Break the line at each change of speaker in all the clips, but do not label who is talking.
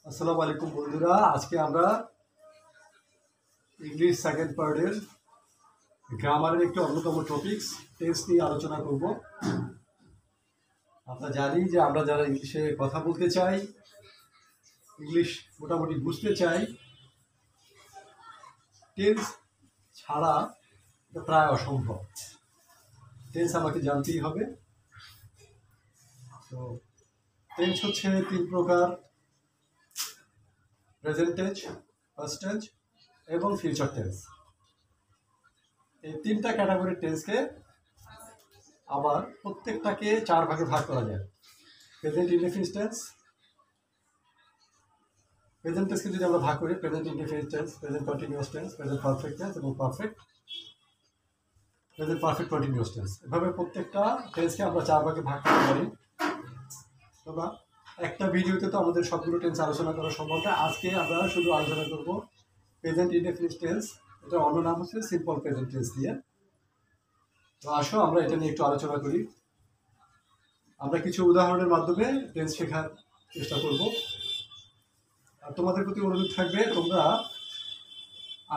আসসালামু আলাইকুম বন্ধুরা, আজকে আমরা ইংলিশ সেকেন্ড পার্টের গ্রামারের একটি অন্যতম টপিকস টেন্স নিয়ে আলোচনা করব। আমরা জানি যে আমরা যারা ইংলিশে কথা বলতে চাই, ইংলিশ মোটামুটি বুঝতে চাই, টেন্স ছাড়া এটা প্রায় অসম্ভব। টেন্স আমাকে জানতেই হবে। তো টেন্স হচ্ছে তিন প্রকার: প্রেজেন্ট টেন্স, পাস্ট টেন্স এবং ফিউচার টেন্স। এই তিনটা ক্যাটাগরির টেন্সকে আবার প্রত্যেকটাকে চার ভাগে ভাগ করা যায়। প্রেজেন্ট ইনডেফিনিট টেন্স, প্রেজেন্ট টেন্সকে যদি আমরা ভাগ করি, present indefinite tense, present continuous tense, present perfect tense এবং প্রেজেন্ট পারফেক্ট কন্টিনিউয়াস টেন্স, এভাবে প্রত্যেকটা টেন্সকে আমরা চার ভাগে ভাগ করতে পারি। তোমরা একটা ভিডিওতে তো আমাদের সবগুলো টেন্স আলোচনা করা সম্ভব না। আজকে আমরা শুধু আলোচনা করব প্রেজেন্ট ইনডেফিনিট টেন্স, এটা অন্য নাম হচ্ছে সিম্পল প্রেজেন্ট টেন্স দিয়ে। তো আসো আমরা এটা নিয়ে একটু আলোচনা করি। আমরা কিছু উদাহরণের মাধ্যমে টেন্স শেখার চেষ্টা করব। আর তোমাদের প্রতি অনুরোধ থাকবে, তোমরা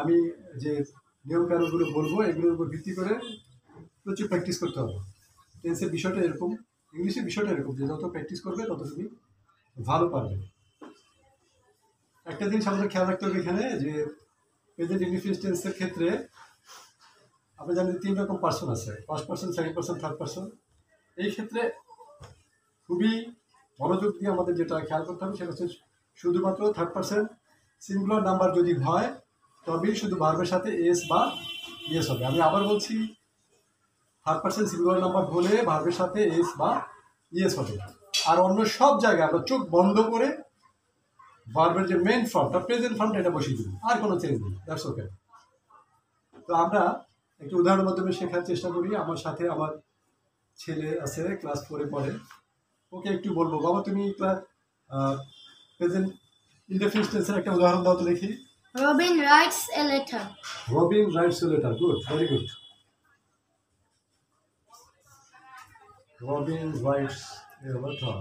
আমি যে নিয়মকানুনগুলো বলবো এগুলোর উপর ভিত্তি করে প্রচুর প্র্যাকটিস করতে হবে। টেন্সের বিষয়টা এরকম, ইংলিশের বিষয়টা এরকম যে যত প্র্যাকটিস করবে তত তুমি ভালো পারবে। একটা জিনিস আমাদের খেয়াল রাখতে হবে এখানে, যে প্রেজেন্ট ইনডেফিনিট টেন্সের ক্ষেত্রে আমরা জানি তিন রকম পার্সন আছে: first person, second person, third person. এই ক্ষেত্রে খুবই মনোযোগ দিয়ে আমাদের যেটা খেয়াল করতে হবে সেটা হচ্ছে শুধুমাত্র থার্ড পার্সন সিঙ্গুলার নাম্বার যদি হয় তবেই শুধু ভার্বের সাথে এস বা ইয়েস হবে। আমি আবার বলছি, থার্ড পার্সন সিঙ্গুলার নাম্বার হলে ভার্বের সাথে এস বা ইয়েস হবে। আর অন্য সব জায়গায় আমরা চোখ বন্ধ করে ভার্বের যে মেন ফর্মটা, প্রেজেন্ট ফর্মটা, এটা বসিয়ে দিই, আর কোনো চেঞ্জ নেই। That's okay. তো আমরা একটু উদাহরণের মাধ্যমে শেখার চেষ্টা করি। আমার সাথে আমার ছেলে আছে, ক্লাস 4-এ পড়ে। ওকে একটু বলবো, বাবা তুমি প্রেজেন্ট ইনডেফিনিট টেন্সের একটা উদাহরণ দাও তো দেখি।
Robin writes a letter.
Robin writes a letter. Good, very good. Robin writes a letter.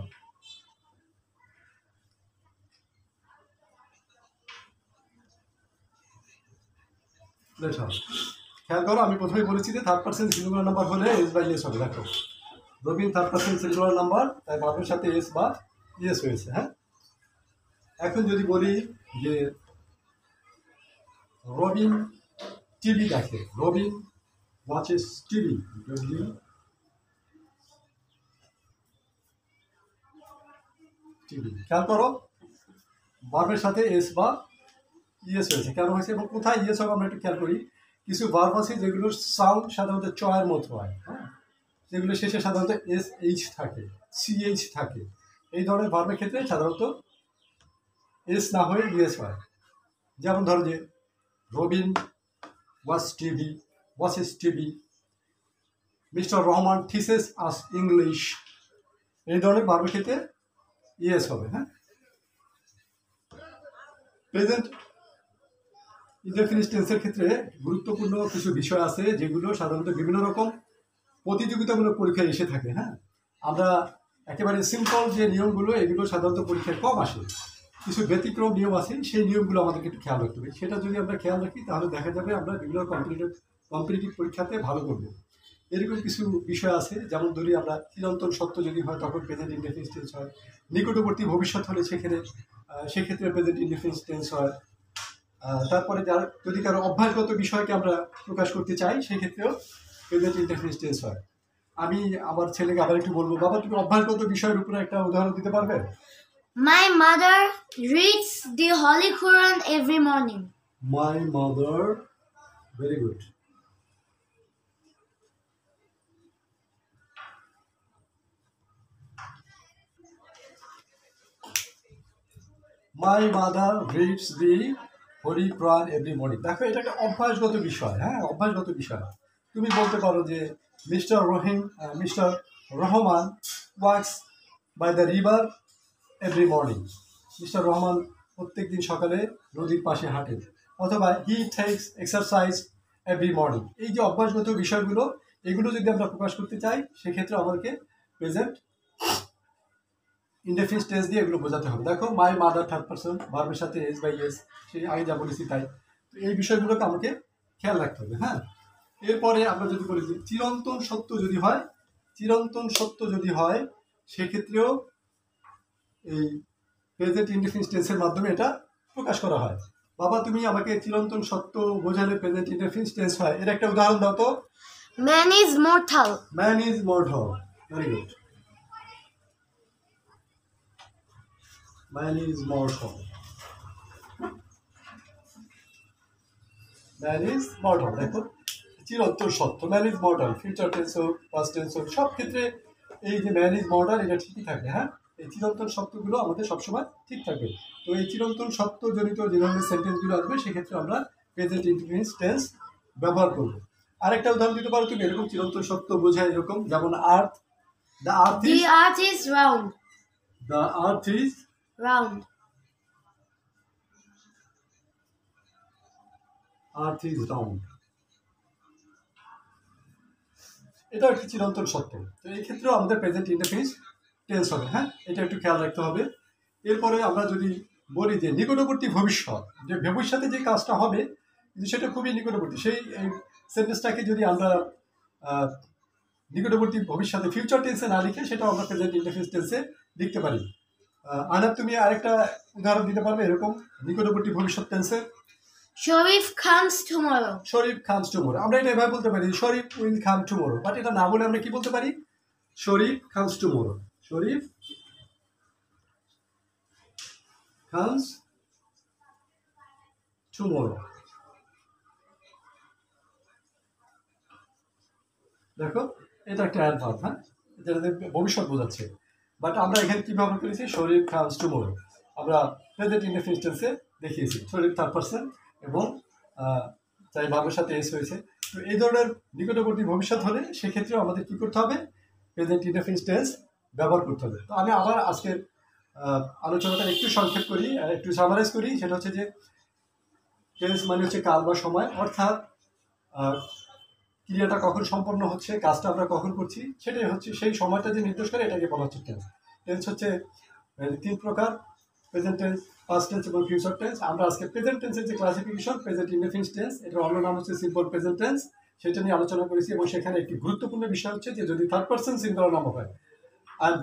খেয়াল করো, আমি প্রথমেই বলেছি যে থার্ড পার্সন সিঙ্গুলার নাম্বার হলে এস বা ইয়েস হবে। দেখো, Robin third person singular number, তাই ভার্বের সাথে এস বা ইয়েস হয়েছে। হ্যাঁ, এখন যদি বলি যে রবিন টিভি দেখে, রবিন ওয়াচেস টিভি, টিভি। খেয়াল করো, ভার্বের সাথে এস বা ইয়েস হয়েছে। কেন হয়েছে এবং কোথায় ইয়েস হবে আমরা একটু খেয়াল করি। কিছু ভার্ব আছে যেগুলোর সাউন্ড সাধারণত চয়ের মতো হয়, হ্যাঁ, যেগুলো শেষে সাধারণত এস এইচ থাকে, সিএইচ থাকে। এই ধরনের ভার্বের ক্ষেত্রে সাধারণত এস না হয়ে ইয়েস হয়। যেমন ধরো যে Robin watch TV, watches TV, mister Rahman teaches us English. এই ধরনের ভার্বের ক্ষেত্রে ইয়েস হবে। হ্যাঁ, প্রেজেন্ট ইনডেফিনিট টেন্সের ক্ষেত্রে গুরুত্বপূর্ণ কিছু বিষয় আছে যেগুলো সাধারণত বিভিন্ন রকম প্রতিযোগিতামূলক পরীক্ষায় এসে থাকে। হ্যাঁ, আমরা একেবারে সিম্পল যে নিয়মগুলো, এগুলো সাধারণত পরীক্ষায় কম আসে। কিছু ব্যতিক্রম নিয়ম আছে, সেই নিয়মগুলো আমাদেরকে একটু খেয়াল রাখতে হবে। সেটা যদি আমরা খেয়াল রাখি তাহলে দেখা যাবে আমরা বিভিন্ন কম্পিটিটিভ পরীক্ষাতে ভালো করব। এরকম কিছু বিষয় আছে, যেমন ধরি আমরা চিরন্তন সত্য যদি হয় তখন প্রেজেন্ট ইনডেফিনিট টেন্স হয়, নিকটবর্তী ভবিষ্যৎ হলে সেক্ষেত্রে প্রেজেন্ট ইনডেফিনিট টেন্স হয়। তারপরে যদি কারো অভ্যাসগত বিষয়কে আমরা প্রকাশ করতে চাই সেক্ষেত্রেও প্রেজেন্ট ইনডেফিনিট টেন্স হয়। আমি আমার ছেলেকে আবার একটু বলবো, বাবা তুমি অভ্যাসগত বিষয়ের উপরে একটা উদাহরণ দিতে পারবে?
My mother reads the Holy Quran every morning.
My mother, very good. My mother reads the Holy Quran every morning. দেখো, এটা একটা অভ্যাসগত বিষয়। হ্যাঁ, অভ্যাসগত বিষয়। তুমি বলতে পারো যে mister Rahman walks by the river every morning. Mister Rahman প্রত্যেক দিন সকালে নদীর পাশে হাঁটে। অথবা he takes exercise every morning. এই যে অভ্যাসগত বিষয়গুলো, এগুলো যদি আমরা প্রকাশ করতে চাই সেক্ষেত্রে আমাদেরকে প্রেজেন্ট ইনডেফিনিট টেন্স দিয়ে এগুলো বোঝাতে হবে। দেখো মাই মাদার থার্ড পারসন, ভার্বের সাথে এস বাই এস, সেই আগে যা বলেছি তাই। তো এই বিষয়গুলোকে আমাকে খেয়াল রাখতে হবে। হ্যাঁ, এরপরে আমরা যদি বলি যে চিরন্তন সত্য যদি হয়, চিরন্তন সত্য যদি হয় সেক্ষেত্রেও এই প্রেজেন্ট ইনডেফিনিট টেন্সের মাধ্যমে এটা প্রকাশ করা হয়। বাবা তুমি আমাকে চিরন্তন সত্য বোঝালে প্রেজেন্ট ইনডেফিনিট টেন্স হয়, এর একটা উদাহরণ দাও তো।
Man is mortal.
Man is mortal, very good. Man is mortal, man is mortal. দেখো চিরন্তন সত্য, man is mortal, future tense হোক পাস্ট টেন্স হোক সব ক্ষেত্রে এই যে ম্যান ইজ মর্টাল এটা ঠিকই থাকবে। হ্যাঁ, এই চিরন্তন সত্যগুলো আমাদের সবসময় ঠিক থাকবে। তো এই চিরন্তন সত্য জনিত যে ধরনের সেন্টেন্সগুলো আসবে সেক্ষেত্রে আমরা প্রেজেন্ট ইনডেফিনিট টেন্স ব্যবহার করব। আরেকটা উদাহরণ দিতে পারো তুমি এরকম চিরন্তন সত্য বোঝায় এরকম, যেমন earth, the earth is,
The earth is round.
The earth is
Round.
Earth is round. এটা একটি চিরন্তন সত্য। তো এই ক্ষেত্রেও আমাদের প্রেজেন্ট ইনডেফিনিট টেন্স হবে। হ্যাঁ, এটা একটু খেয়াল রাখতে হবে। এরপরে আমরা যদি বলি যে নিকটবর্তী ভবিষ্যৎ, যে ভবিষ্যতে যে কাজটা হবে কিন্তু সেটা খুবই নিকটবর্তী, সেই সেন্টেন্সটাকে যদি আমরা নিকটবর্তী ভবিষ্যতে ফিউচার টেন্সে না লিখে সেটাও আমরা প্রেজেন্ট ইনডেফিনিট টেন্সে লিখতে পারি। আনাদ তুমি আরেকটা উদাহরণ দিতে পারবে এরকম নিকটবর্তী ভবিষ্যৎ টেন্সে?
Sharif comes tomorrow.
শরীফ খামস টুমোরো, আমরা এটা এভাবে বলতে পারি শরীফ উইল কাম টুমোরো, বাট এটা না বলে আমরা কি বলতে পারি? শরীফ খামস টুমোরো, শরীফ খামস টুমোরো। দেখো এটা একটা অ্যাডভার্ব, হ্যাঁ, যেটা ভবিষ্যৎ বোঝাচ্ছে। বাট আমরা এখানে কি ব্যবহার করেছি? শরীফ খামস টুমোরো আমরা প্রেজেন্ট ইনডেফিনিট টেন্সে দেখিয়েছি। শরীফ থার্ড পারসন এবং তাই ভাবের সাথে এস হয়েছে। তো এই ধরনের নিকটবর্তী ভবিষ্যৎ হলে সেক্ষেত্রেও আমাদের কী করতে হবে? প্রেজেন্ট ইনডেফিনিট টেন্স ব্যবহার করতে হবে। তো আমি আবার আজকের আলোচনাটা একটু সংক্ষেপ করি, একটু সামারাইজ করি। সেটা হচ্ছে যে টেন্স মানে হচ্ছে কাল বা সময়, অর্থাৎ ক্রিয়াটা কখন সম্পন্ন হচ্ছে, কাজটা আমরা কখন করছি, সেটাই হচ্ছে সেই সময়টা যে নির্দেশ করে এটাকে বলা হচ্ছে টেন্স। টেন্স হচ্ছে তিন প্রকার, প্রেজেন্ট টেন্স, পাস্ট টেন্স এবং ফিউচার টেন্স। আমরা আজকে প্রেজেন্ট টেন্সের যে ক্লাসিফিকেশন, প্রেজেন্ট ইনডেফিনিট টেন্স, এটার অন্য নাম হচ্ছে সিম্পল প্রেজেন্ট টেন্স, সেটা নিয়ে আলোচনা করেছি। এবং সেখানে একটি গুরুত্বপূর্ণ বিষয় হচ্ছে যে যদি থার্ড পারসন সিঙ্গুলার নাম্বার হয়, আর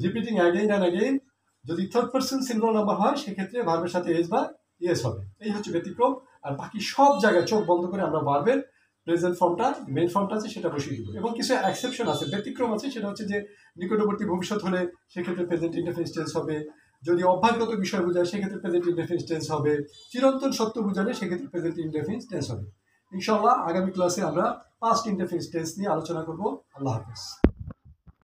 রিপিটিং অ্যাগেইন অ্যান্ড অ্যাগেইন, যদি থার্ড পারসন সিঙ্গুলার নাম্বার হয় সেক্ষেত্রে ভার্বের সাথে এস বা ইয়েস হবে। এই হচ্ছে ব্যতিক্রম। আর বাকি সব জায়গায় চোখ বন্ধ করে আমরা ভার্বের প্রেজেন্ট ফর্মটা, মেইন ফর্মটা আছে সেটা বসিয়ে দিব। এবং কিছু এক্সেপশন আছে, ব্যতিক্রম আছে, সেটা হচ্ছে যে নিকটবর্তী ভবিষ্যৎ হলে সেক্ষেত্রে প্রেজেন্ট ইনডেফিনিট টেন্স হবে, যদি অভ্যাসগত বিষয় বোঝায় সেক্ষেত্রে প্রেজেন্ট ইনডেফিনিট টেন্স হবে, চিরন্তন সত্য বোঝালে সেক্ষেত্রে প্রেজেন্ট ইনডেফিনিট টেন্স হবে। ইনশাআল্লাহ আগামী ক্লাসে আমরা পাস্ট ইনডেফিনিট টেন্স নিয়ে আলোচনা করব। আল্লাহ হাফেজ।